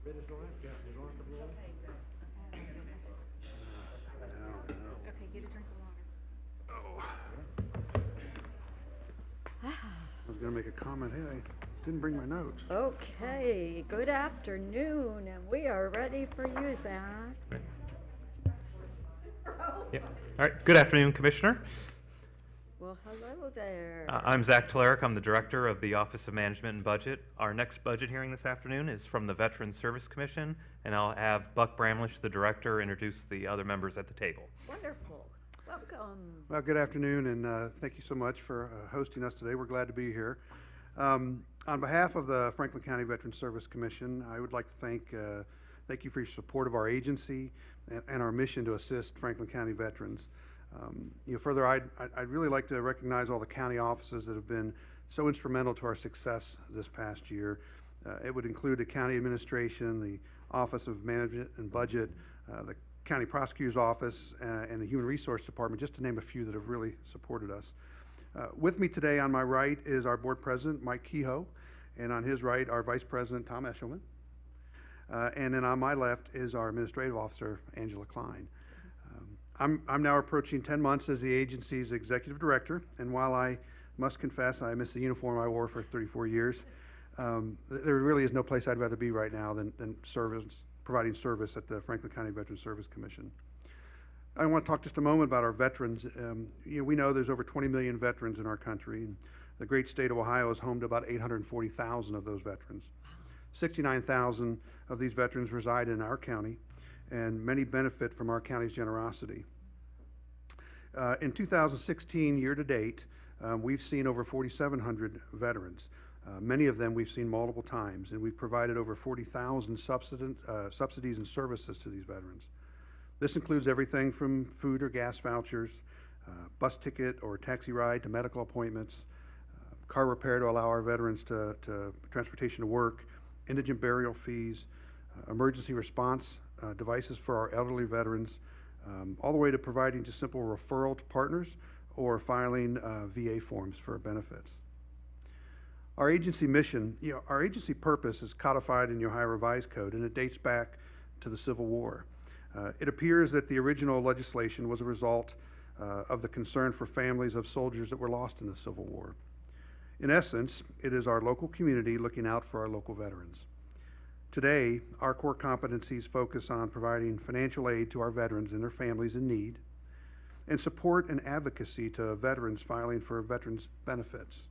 Okay, get a drink of water. I was going to make a comment. Hey, I didn't bring my notes. Okay, good afternoon, and we are ready for you, Zach. Yep. All right. Good afternoon, Commissioner. Well, hello there. I'm Zach Telerik. I'm the Director of the Office of Management and Budget. Our next budget hearing this afternoon is from the Veterans Service Commission, and I'll have Buck Bramlish, the Director, introduce the other members at the table. Wonderful. Welcome. Well, good afternoon, and thank you so much for hosting us today. We're glad to be here. On behalf of the Franklin County Veterans Service Commission, I would like to thank you for your support of our agency and our mission to assist Franklin County veterans. Further, I'd really like to recognize all the county offices that have been so instrumental to our success this past year. It would include the county administration, the Office of Management and Budget, the County Prosecutor's Office, and the Human Resource Department, just to name a few that have really supported us. With me today on my right is our board president, Mike Kehoe, and on his right, our vice president, Tom Eshelman. And then on my left is our administrative officer, Angela Klein. I'm now approaching 10 months as the agency's executive director, and while I must confess I miss the uniform I wore for 34 years, there really is no place I'd rather be right now than providing service at the Franklin County Veterans Service Commission. I want to talk just a moment about our veterans. We know there's over 20 million veterans in our country, and the great state of Ohio is home to about 840,000 of those veterans. 69,000 of these veterans reside in our county, and many benefit from our county's generosity. In 2016, year to date, we've seen over 4,700 veterans. Many of them we've seen multiple times, and we've provided over 40,000 subsidies and services to these veterans. This includes everything from food or gas vouchers, bus ticket or taxi ride to medical appointments, car repair to allow our veterans to transportation to work, indigent burial fees, emergency response devices for our elderly veterans, all the way to providing just simple referral to partners or filing VA forms for benefits. Our agency mission, our agency purpose is codified in the Ohio Revised Code, and it dates back to the Civil War. It appears that the original legislation was a result of the concern for families of soldiers that were lost in the Civil War. In essence, it is our local community looking out for our local veterans. Today, our core competencies focus on providing financial aid to our veterans and their families in need, and support and advocacy to veterans filing for veterans benefits.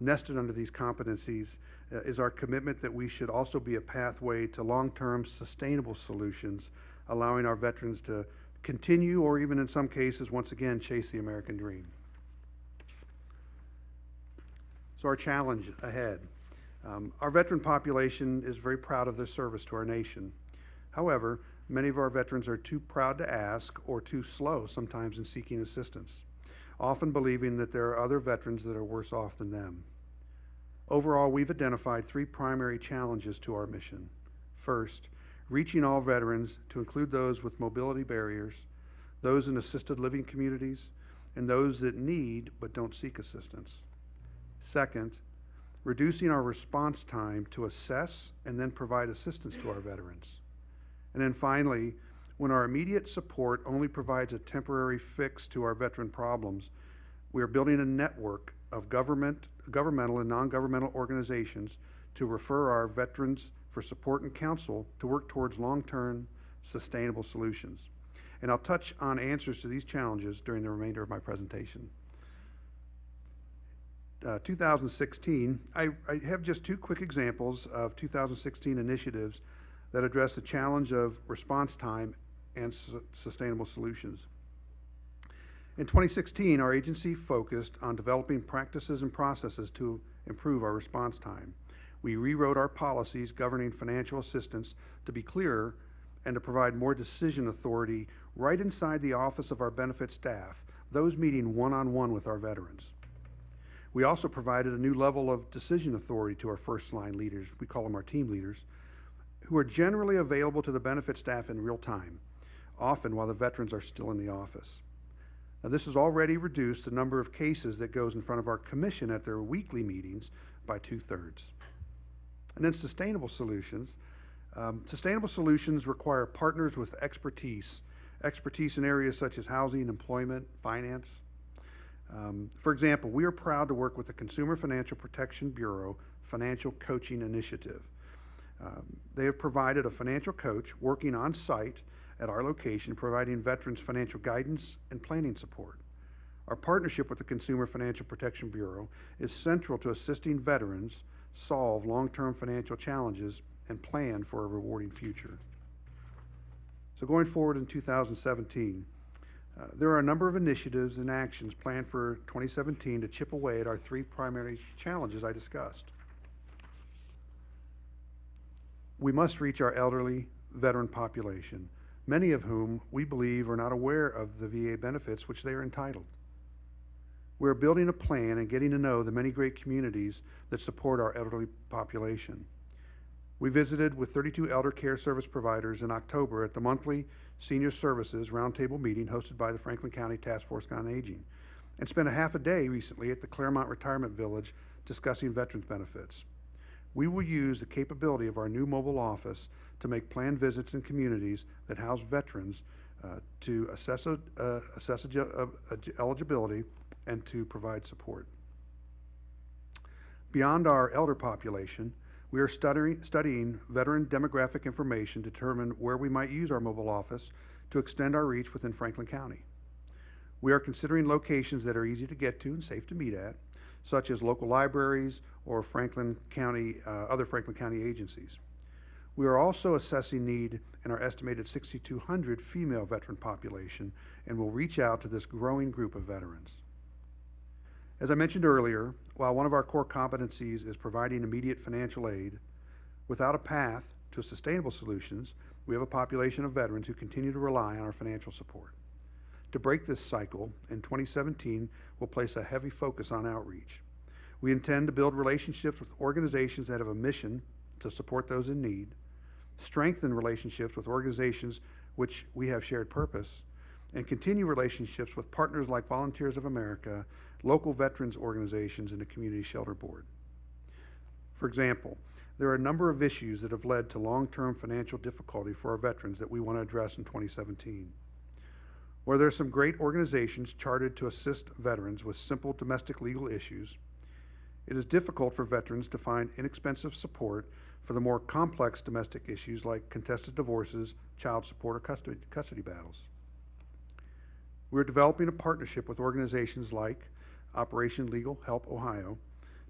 Nested under these competencies is our commitment that we should also be a pathway to long-term sustainable solutions, allowing our veterans to continue, or even in some cases, once again, chase the American dream. So our challenge ahead. Our veteran population is very proud of their service to our nation. However, many of our veterans are too proud to ask or too slow sometimes in seeking assistance, often believing that there are other veterans that are worse off than them. Overall, we've identified three primary challenges to our mission. First, reaching all veterans, to include those with mobility barriers, those in assisted living communities, and those that need but don't seek assistance. Second, reducing our response time to assess and then provide assistance to our veterans. And then finally, when our immediate support only provides a temporary fix to our veteran problems, we are building a network of governmental and non-governmental organizations to refer our veterans for support and counsel to work towards long-term sustainable solutions. And I'll touch on answers to these challenges during the remainder of my presentation. 2016, I have just two quick examples of 2016 initiatives that address the challenge of response time and sustainable solutions. In 2016, our agency focused on developing practices and processes to improve our response time. We rewrote our policies governing financial assistance to be clearer and to provide more decision authority right inside the office of our benefit staff, those meeting one-on-one with our veterans. We also provided a new level of decision authority to our first line leaders, we call them our team leaders, who are generally available to the benefit staff in real time, often while the veterans are still in the office. Now, this has already reduced the number of cases that goes in front of our commission at their weekly meetings by 2/3. And then sustainable solutions. Sustainable solutions require partners with expertise in areas such as housing, employment, finance. For example, we are proud to work with the Consumer Financial Protection Bureau Financial Coaching Initiative. They have provided a financial coach working on site at our location, providing veterans financial guidance and planning support. Our partnership with the Consumer Financial Protection Bureau is central to assisting veterans solve long-term financial challenges and plan for a rewarding future. So going forward in 2017, there are a number of initiatives and actions planned for 2017 to chip away at our three primary challenges I discussed. We must reach our elderly veteran population, many of whom we believe are not aware of the VA benefits which they are entitled. We're building a plan and getting to know the many great communities that support our elderly population. We visited with 32 elder care service providers in October at the monthly Senior Services Roundtable meeting hosted by the Franklin County Task Force on Aging, and spent a half a day recently at the Claremont Retirement Village discussing veterans benefits. We will use the capability of our new mobile office to make planned visits in communities that house veterans to assess eligibility and to provide support. Beyond our elder population, we are studying veteran demographic information to determine where we might use our mobile office to extend our reach within Franklin County. We are considering locations that are easy to get to and safe to meet at, such as local libraries or other Franklin County agencies. We are also assessing need in our estimated 6,200 female veteran population and will reach out to this growing group of veterans. As I mentioned earlier, while one of our core competencies is providing immediate financial aid, without a path to sustainable solutions, we have a population of veterans who continue to rely on our financial support. To break this cycle, in 2017, we'll place a heavy focus on outreach. We intend to build relationships with organizations that have a mission to support those in need, strengthen relationships with organizations which we have shared purpose, and continue relationships with partners like Volunteers of America, local veterans organizations, and the Community Shelter Board. For example, there are a number of issues that have led to long-term financial difficulty for our veterans that we want to address in 2017. Where there are some great organizations chartered to assist veterans with simple domestic legal issues, it is difficult for veterans to find inexpensive support for the more complex domestic issues like contested divorces, child support, or custody battles. We're developing a partnership with organizations like Operation Legal Help Ohio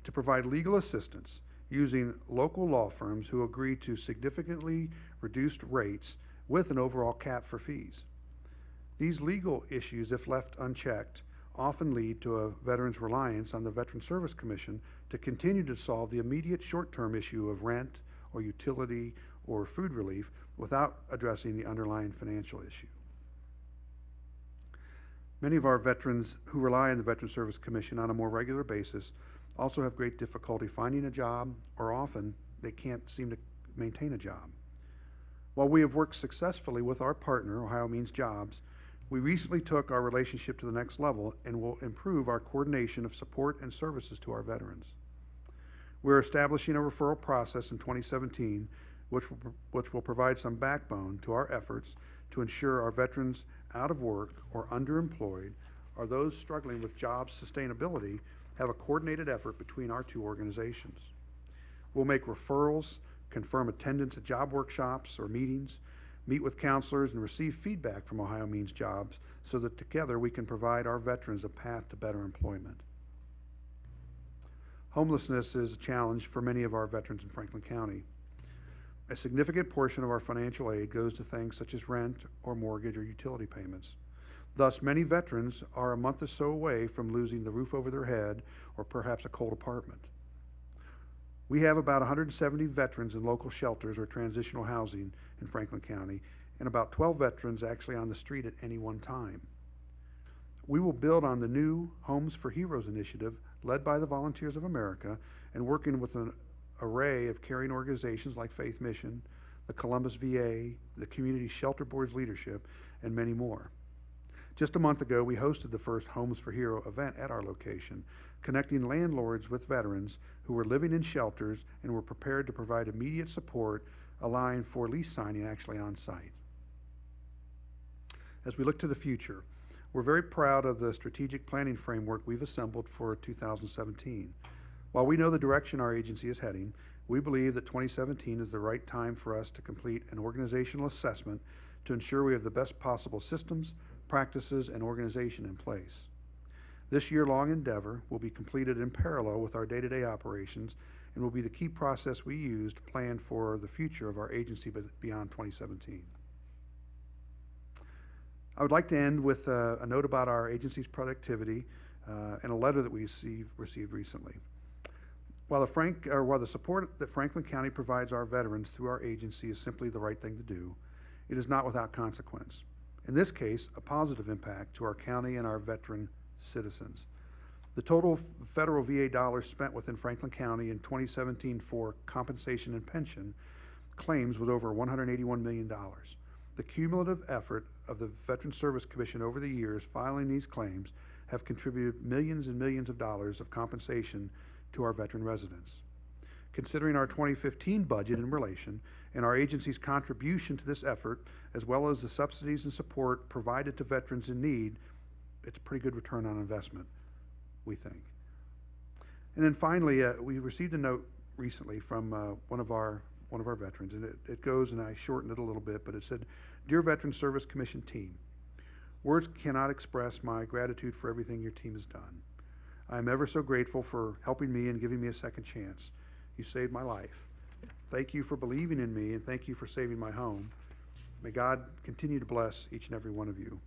to provide legal assistance using local law firms who agree to significantly reduced rates with an overall cap for fees. These legal issues, if left unchecked, often lead to a veteran's reliance on the Veterans Service Commission to continue to solve the immediate short-term issue of rent or utility or food relief without addressing the underlying financial issue. Many of our veterans who rely on the Veterans Service Commission on a more regular basis also have great difficulty finding a job, or often they can't seem to maintain a job. While we have worked successfully with our partner, Ohio Means Jobs, we recently took our relationship to the next level and will improve our coordination of support and services to our veterans. We're establishing a referral process in 2017, which will provide some backbone to our efforts to ensure our veterans out of work or underemployed, or those struggling with job sustainability, have a coordinated effort between our two organizations. We'll make referrals, confirm attendance at job workshops or meetings, meet with counselors, and receive feedback from Ohio Means Jobs so that together we can provide our veterans a path to better employment. Homelessness is a challenge for many of our veterans in Franklin County. A significant portion of our financial aid goes to things such as rent or mortgage or utility payments. Thus, many veterans are a month or so away from losing the roof over their head or perhaps a cold apartment. We have about 170 veterans in local shelters or transitional housing in Franklin County, and about 12 veterans actually on the street at any one time. We will build on the new Homes for Heroes initiative led by the Volunteers of America and working with an array of caring organizations like Faith Mission, the Columbus VA, the Community Shelter Board's leadership, and many more. Just a month ago, we hosted the first Homes for Hero event at our location, connecting landlords with veterans who were living in shelters and were prepared to provide immediate support, allowing for lease signing actually on site. As we look to the future, we're very proud of the strategic planning framework we've assembled for 2017. While we know the direction our agency is heading, we believe that 2017 is the right time for us to complete an organizational assessment to ensure we have the best possible systems, practices, and organization in place. This year-long endeavor will be completed in parallel with our day-to-day operations and will be the key process we use to plan for the future of our agency beyond 2017. I would like to end with a note about our agency's productivity and a letter that we received recently. While the support that Franklin County provides our veterans through our agency is simply the right thing to do, it is not without consequence. In this case, a positive impact to our county and our veteran citizens. The total federal VA dollars spent within Franklin County in 2017 for compensation and pension claims was over $181 million. The cumulative effort of the Veterans Service Commission over the years filing these claims have contributed millions and millions of dollars of compensation to our veteran residents. Considering our 2015 budget in relation and our agency's contribution to this effort, as well as the subsidies and support provided to veterans in need, it's a pretty good return on investment, we think. And then finally, we received a note recently from one of our veterans, and it goes, and I shortened it a little bit, but it said, "Dear Veterans Service Commission team, words cannot express my gratitude for everything your team has done. I am ever so grateful for helping me and giving me a second chance. You saved my life. Thank you for believing in me, and thank you for saving my home. May God continue to bless each and every one of you."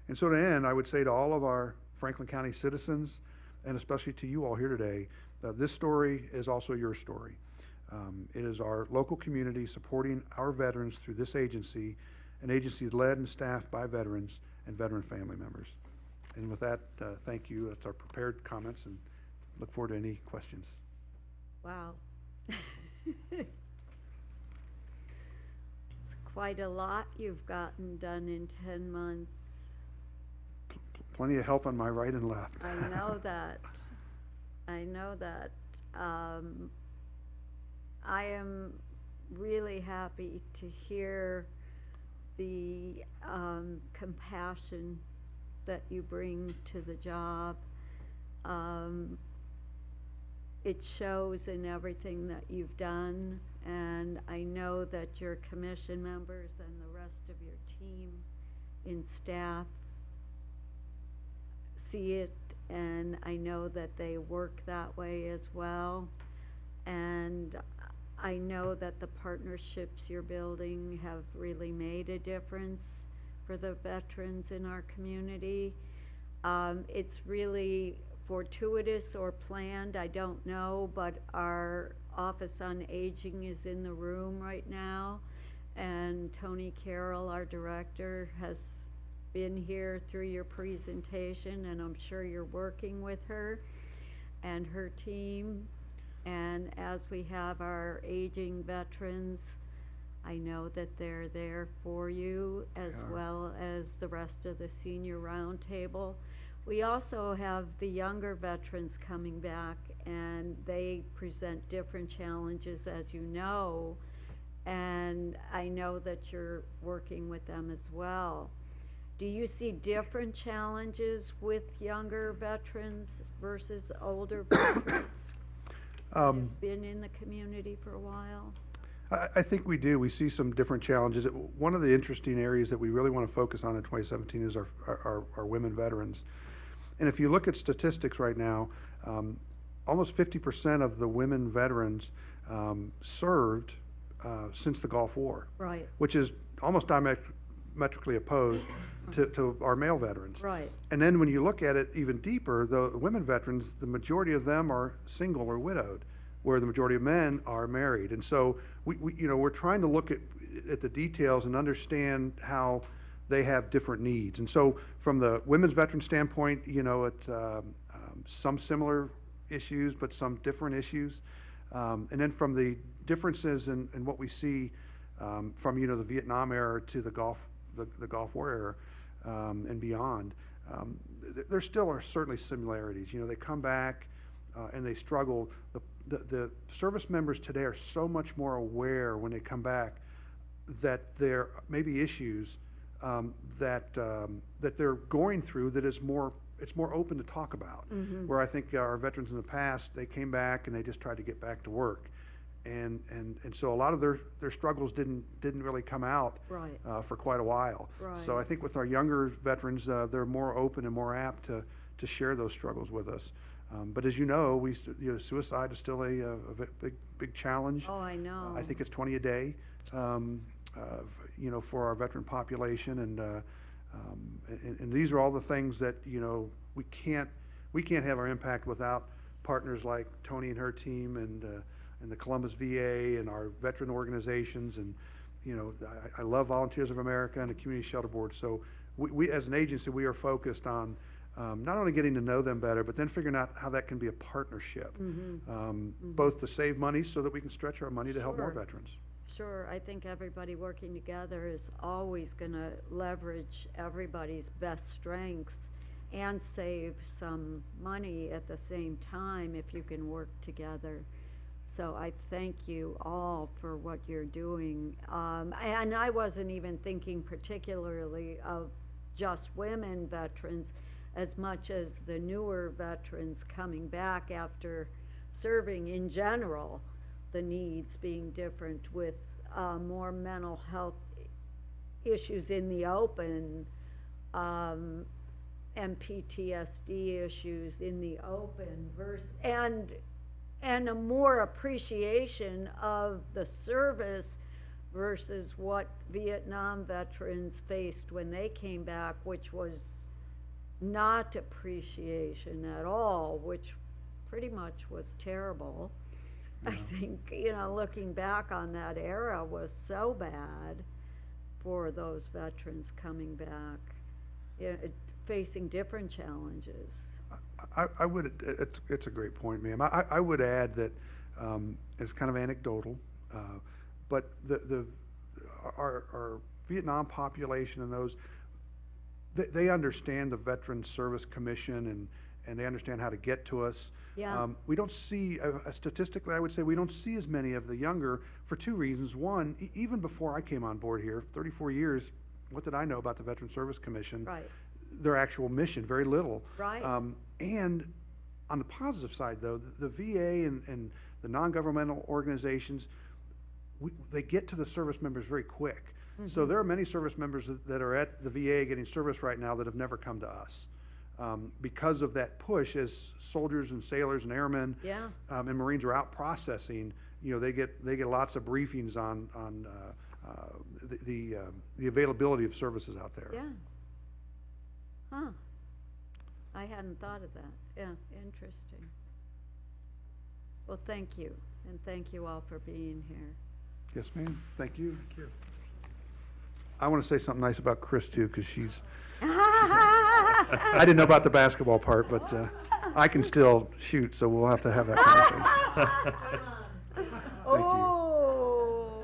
And so to end, I would say to all of our Franklin County citizens, and especially to you all here today, this story is also your story. It is our local community supporting our veterans through this agency, an agency led and staffed by veterans and veteran family members. And with that, thank you. That's our prepared comments, and look forward to any questions. Wow. It's quite a lot you've gotten done in 10 months. Plenty of help on my right and left. I know that. I know that. I am really happy to hear the compassion that you bring to the job. It shows in everything that you've done, and I know that your commission members and the rest of your team in staff see it, and I know that they work that way as well. And I know that the partnerships you're building have really made a difference for the veterans in our community. It's really fortuitous or planned, I don't know, but our Office on Aging is in the room right now, and Tony Carroll, our director, has been here through your presentation, and I'm sure you're working with her and her team. And as we have our aging veterans, I know that they're there for you, as well as the rest of the senior roundtable. We also have the younger veterans coming back, and they present different challenges, as you know, and I know that you're working with them as well. Do you see different challenges with younger veterans versus older veterans? You've been in the community for a while. I think we do. We see some different challenges. One of the interesting areas that we really want to focus on in 2017 is our women veterans. And if you look at statistics right now, almost 50% of the women veterans served since the Gulf War. Right. Which is almost diametrically opposed to our male veterans. Right. And then when you look at it even deeper, the women veterans, the majority of them are single or widowed, where the majority of men are married. And so we're trying to look at the details and understand how they have different needs. And so from the women's veteran standpoint, it's some similar issues, but some different issues. And then from the differences in what we see from the Vietnam era to the Gulf War era, and beyond, there still are certainly similarities. You know, they come back and they struggle. The service members today are so much more aware when they come back that there may be issues that they're going through that is more, it's more open to talk about. Where I think our veterans in the past, they came back and they just tried to get back to work. And so a lot of their struggles didn't really come out Right. For quite a while. So I Right. think with our younger veterans, they're more open and more apt to share those struggles with us. But as you know, suicide is still a big challenge. Oh, I know. I think it's 20 a day, you know, for our veteran population, and these are all the things that, you know, we can't have our impact without partners like Tony and her team, and the Columbus VA and our veteran organizations, and you know, I love Volunteers of America and the Community Shelter Board. So we as an agency, we are focused on not only getting to know them better, but then figuring out how that can be a partnership, both to save money so that we can stretch our money to help more Sure. veterans. Sure, I think everybody working together is always gonna leverage everybody's best strengths and save some money at the same time if you can work together. So I thank you all for what you're doing. And I wasn't even thinking particularly of just women veterans as much as the newer veterans coming back after serving in general, the needs being different with more mental health issues in the open, and PTSD issues in the open and a more appreciation of the service versus what Vietnam veterans faced when they came back, which was not appreciation at all, which pretty much was terrible. I think, you know, looking back on that era was so bad for those veterans coming back, facing different challenges. I would, it's a great point, ma'am. I would add that it's kind of anecdotal, but our Vietnam population and those, they understand the Veterans Service Commission and they understand how to get to us. Yeah. We don't see, statistically, I would say we don't see as many of the younger for two reasons. One, even before I came on board here, 34 years, what did I know about the Veterans Service Commission? Right. Their actual mission, very little. Right. And on the positive side, though, the VA and the non-governmental organizations, they get to the service members very quick. So there are many service members that are at the VA getting service right now that have never come to us. Because of that push, as soldiers and sailors and airmen Yeah. and Marines are out processing, you know, they get lots of briefings on the availability of services out there. Yeah. Huh. I hadn't thought of that. Yeah, interesting. Well, thank you, and thank you all for being here. Yes, ma'am. Thank you. I want to say something nice about Chris too, because she's. I didn't know about the basketball part, but I can still shoot, so we'll have to have that conversation. Oh.